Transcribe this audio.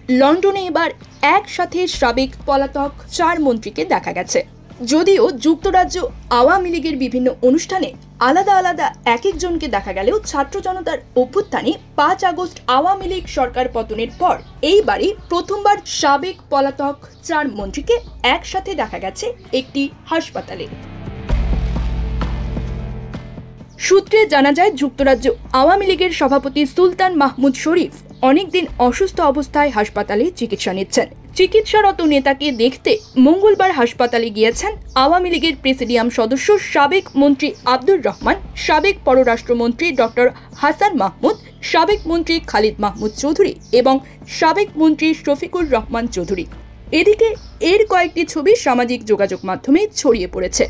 লন্ডনে এবার একসাথে সাবেক পলাতক 4 মন্ত্রীকে দেখা গেছে। যদিও যুক্তরাজ্য আওয়ামী লীগের বিভিন্ন অনুষ্ঠানে আলাদা আলাদা এক একজনকে দেখা গেলেও ছাত্র জনতার অভ্যুত্থানে 5 আগস্ট আওয়ামী লীগ সরকার পতনের পর এইবারই প্রথমবার সাবেক পলাতক 4 মন্ত্রীকে একসাথে দেখা গেছে একটি হাসপাতালে। সূত্রে জানা যায়, যুক্তরাজ্য আওয়ামী লীগের সভাপতি সুলতান মাহমুদ শরীফ অনেকদিন অসুস্থ অবস্থায় হাসপাতালে চিকিৎসা নিচ্ছেন। চিকিৎসারত নেতাকে দেখতে মঙ্গলবার হাসপাতালে গিয়েছেন আওয়ামী লীগের প্রেসিডিয়াম সদস্য সাবেক মন্ত্রী আব্দুর রহমান, সাবেক পররাষ্ট্রমন্ত্রী ডক্টর হাসান মাহমুদ, সাবেক মন্ত্রী খালিদ মাহমুদ চৌধুরী এবং সাবেক মন্ত্রী শফিকুর রহমান চৌধুরী। এদিকে এর কয়েকটি ছবি সামাজিক যোগাযোগ মাধ্যমে ছড়িয়ে পড়েছে।